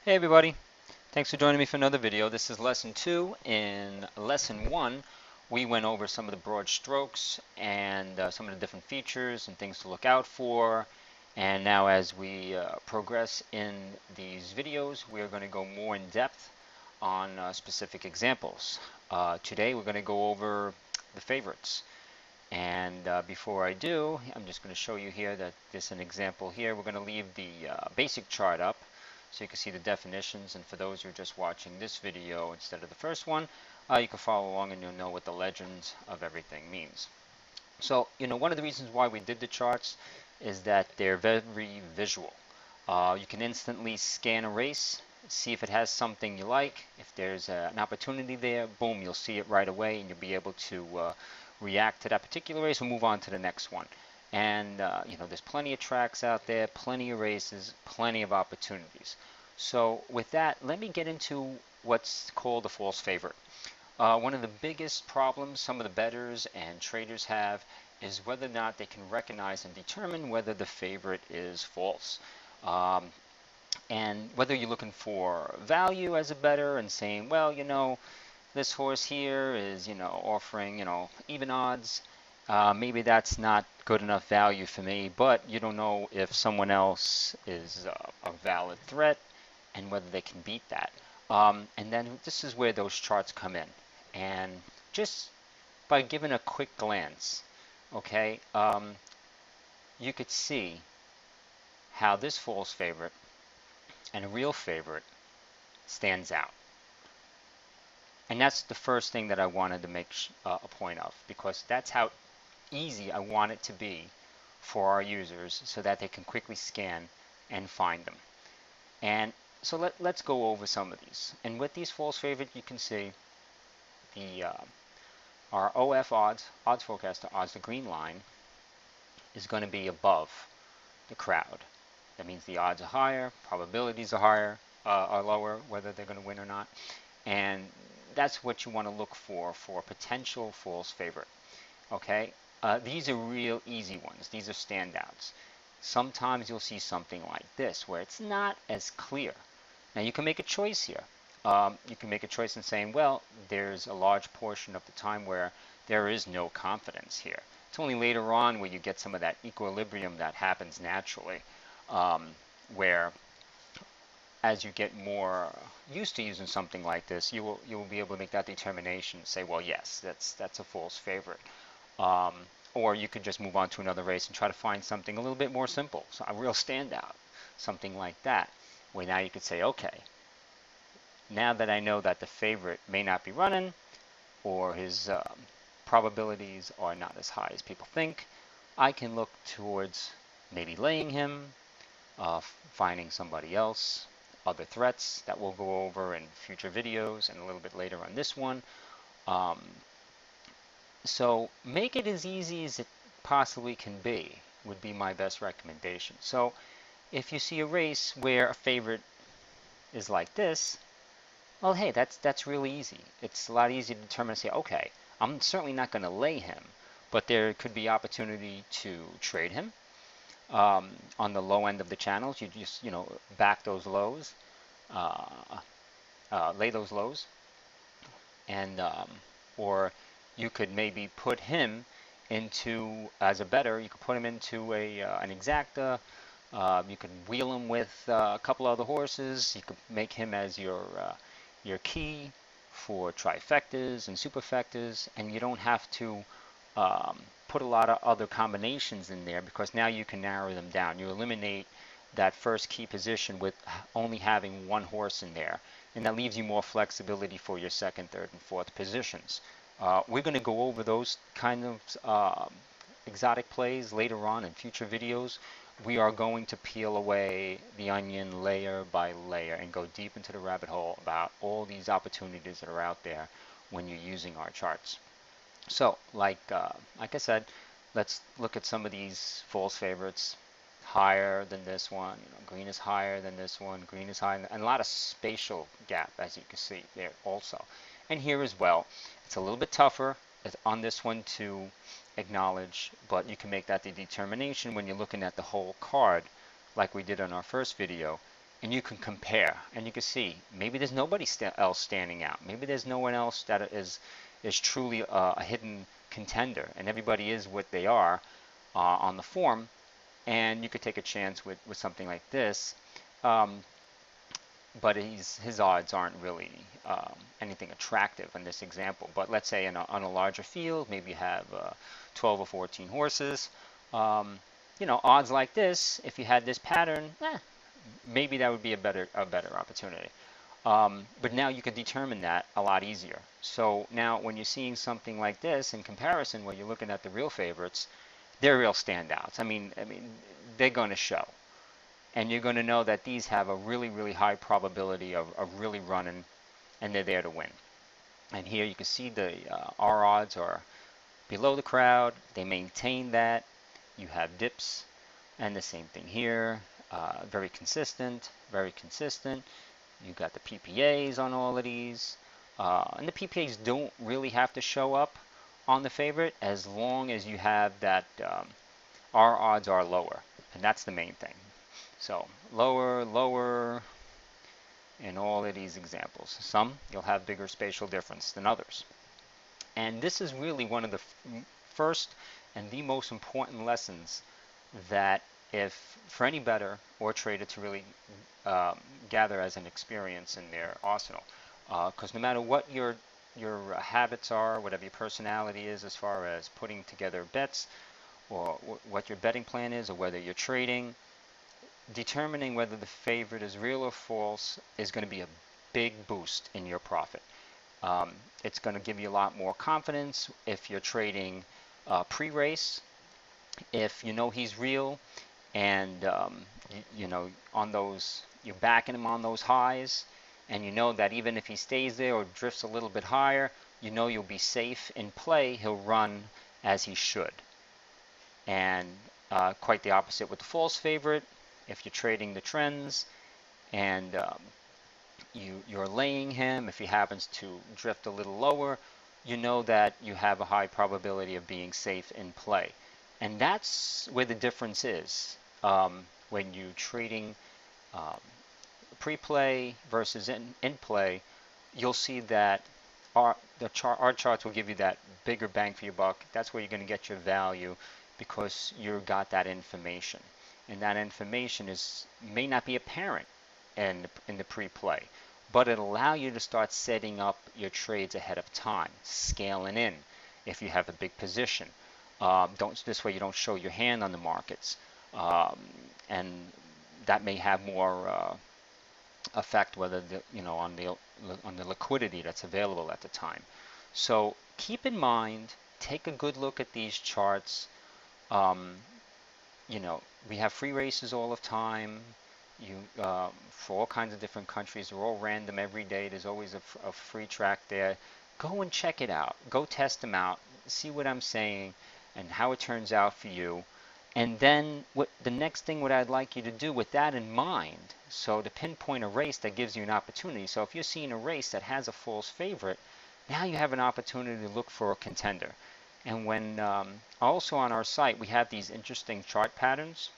Hey everybody, thanks for joining me for another video. This is lesson 2. In lesson 1, we went over some of the broad strokes and some of the different features and things to look out for. And now as we progress in these videos, we are going to go more in depth on specific examples. Today we're going to go over the favorites. And before I do, I'm just going to show you here that this is an example here. We're going to leave the basic chart up so you can see the definitions. And for those who are just watching this video instead of the first one, you can follow along and you'll know what the legends of everything means. So, one of the reasons why we did the charts is that they're very visual. You can instantly scan a race, see if it has something you like. If there's an opportunity there, boom, you'll see it right away and you'll be able to react to that particular race and move on to the next one. And there's plenty of tracks out there, plenty of races, plenty of opportunities. So with that, let me get into what's called a false favorite. One of the biggest problems some of the bettors and traders have is whether or not they can recognize and determine whether the favorite is false. And whether you're looking for value as a bettor and saying, well, this horse here is, offering, even odds. Maybe that's not good enough value for me, but you don't know if someone else is a valid threat and whether they can beat that. And then this is where those charts come in. And just by giving a quick glance, okay, you could see how this false favorite and a real favorite stands out. And that's the first thing that I wanted to make a point of, because that's how easy I want it to be for our users so that they can quickly scan and find them. And so let's go over some of these. And with these false favorites, you can see the our OF odds forecaster odds, the green line, is going to be above the crowd. That means the odds are higher, probabilities are higher, are lower, whether they're going to win or not. And that's what you want to look for a potential false favorite. Okay, these are real easy ones. These are standouts. Sometimes you'll see something like this where it's not as clear. Now you can make a choice here. You can make a choice in saying, well, there's a large portion of the time where there is no confidence here. It's only later on where you get some of that equilibrium that happens naturally, where as you get more used to using something like this, you will be able to make that determination and say, well, yes, that's a false favorite. Or you could just move on to another race and try to find something a little bit more simple, so a real standout, something like that, where now you could say, okay, now that I know that the favorite may not be running, or his probabilities are not as high as people think, I can look towards maybe laying him, finding somebody else, other threats that we'll go over in future videos and a little bit later on this one. So make it as easy as it possibly can be would be my best recommendation. So if you see a race where a favorite is like this, well, hey, that's really easy. It's a lot easier to determine and say, okay, I'm certainly not going to lay him, but there could be opportunity to trade him. On the low end of the channels, you just, back those lows, lay those lows, and or you could maybe put him into, as a bettor, you could put him into an exacta. You could wheel him with a couple other horses. You could make him as your key for trifectas and superfectas, and you don't have to put a lot of other combinations in there, because now you can narrow them down. You eliminate that first key position with only having one horse in there, and that leaves you more flexibility for your second, third, and fourth positions. We're going to go over those kind of exotic plays later on in future videos. We are going to peel away the onion layer by layer and go deep into the rabbit hole about all these opportunities that are out there when you're using our charts. So, like I said, let's look at some of these false favorites. Higher than this one, green is higher than this one, green is higher, and a lot of spatial gap, as you can see there also. And here as well, it's a little bit tougher on this one to acknowledge, but you can make that the determination when you're looking at the whole card, like we did on our first video, and you can compare, and you can see maybe there's nobody else standing out. Maybe there's no one else that is truly a hidden contender, and everybody is what they are on the form. And you could take a chance with something like this. Um, but his odds aren't really anything attractive in this example. But let's say on a larger field, maybe you have 12 or 14 horses. Um, odds like this, if you had this pattern, maybe that would be a better opportunity. But now you can determine that a lot easier. So now when you're seeing something like this in comparison, where you're looking at the real favorites, they're real standouts. I mean, they're going to show, and you're going to know that these have a really, really high probability of really running, and they're there to win. And here you can see the our odds are below the crowd. They maintain that. You have dips, and the same thing here. Very consistent, very consistent. You got the PPAs on all of these, and the PPAs don't really have to show up on the favorite as long as you have that our odds are lower, and that's the main thing. So lower, lower in all of these examples. Some you'll have bigger spatial difference than others. And this is really one of the first and the most important lessons that if for any bettor or trader to really gather as an experience in their arsenal. Because no matter what your habits are, whatever your personality is as far as putting together bets, or what your betting plan is, or whether you're trading, determining whether the favorite is real or false is going to be a big boost in your profit. It's going to give you a lot more confidence if you're trading pre-race, if you know he's real, and on those, you're backing him on those highs, and you know that even if he stays there or drifts a little bit higher, you know you'll be safe in play. He'll run as he should. And quite the opposite with the false favorite. If you're trading the trends and you're laying him, if he happens to drift a little lower, you know that you have a high probability of being safe in play. And that's where the difference is when you're trading pre-play versus in play. You'll see that our charts will give you that bigger bang for your buck. That's where you're going to get your value because you've got that information. And that information may not be apparent in the pre-play, but it'll allow you to start setting up your trades ahead of time, scaling in if you have a big position. This way you don't show your hand on the markets, and that may have more effect whether on the liquidity that's available at the time. So keep in mind, take a good look at these charts. We have free races all the time. For all kinds of different countries, they're all random every day. There's always a free track there. Go and check it out. Go test them out. See what I'm saying and how it turns out for you. And then the next thing what I'd like you to do with that in mind, so to pinpoint a race that gives you an opportunity. So if you're seeing a race that has a false favorite, now you have an opportunity to look for a contender. And when also on our site we have these interesting chart patterns.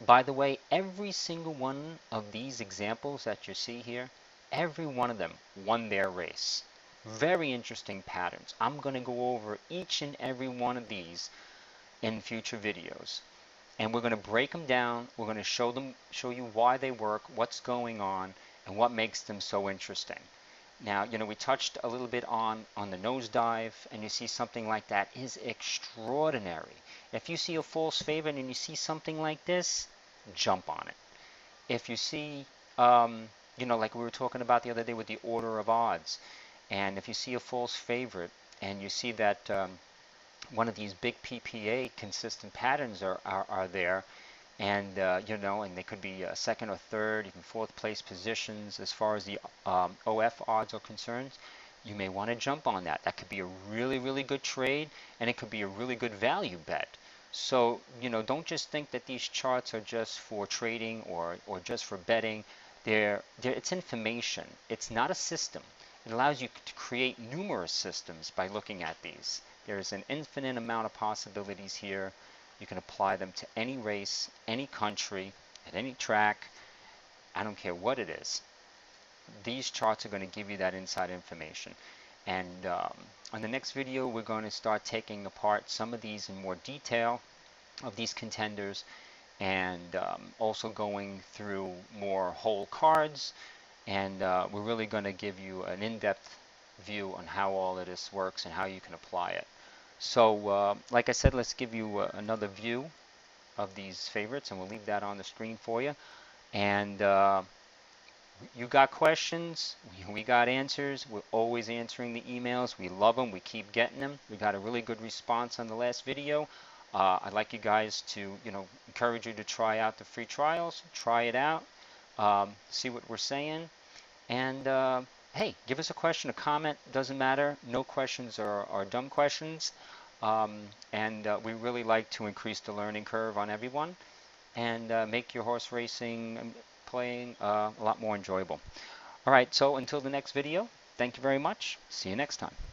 By the way, every single one of these examples that you see here, every one of them won their race. Very interesting patterns. I'm going to go over each and every one of these in future videos, and we're going to break them down. We're going to show you why they work, what's going on, and what makes them so interesting. Now, we touched a little bit on the nosedive, and you see something like that is extraordinary. If you see a false favorite and you see something like this, jump on it. If you see, like we were talking about the other day with the order of odds, and if you see a false favorite and you see that one of these big PPA consistent patterns are there, and and they could be second or third, even fourth place positions as far as the OF odds are concerned, you may want to jump on that. That could be a really, really good trade, and it could be a really good value bet. So don't just think that these charts are just for trading or just for betting. It's information. It's not a system. It allows you to create numerous systems by looking at these. There's an infinite amount of possibilities here. You can apply them to any race, any country, at any track, I don't care what it is. These charts are going to give you that inside information. And on the next video, we're going to start taking apart some of these in more detail of these contenders, and also going through more whole cards. And we're really going to give you an in-depth view on how all of this works and how you can apply it. So like I said, let's give you another view of these favorites, and we'll leave that on the screen for you. And you got questions, we got answers. We're always answering the emails. We love them. We keep getting them. We got a really good response on the last video. I'd like you guys to, encourage you to try out the free trials. Try it out. See what we're saying. And hey, give us a question, a comment. Doesn't matter. No questions are dumb questions. And we really like to increase the learning curve on everyone, and make your horse racing playing a lot more enjoyable. All right, so until the next video, thank you very much. See you next time.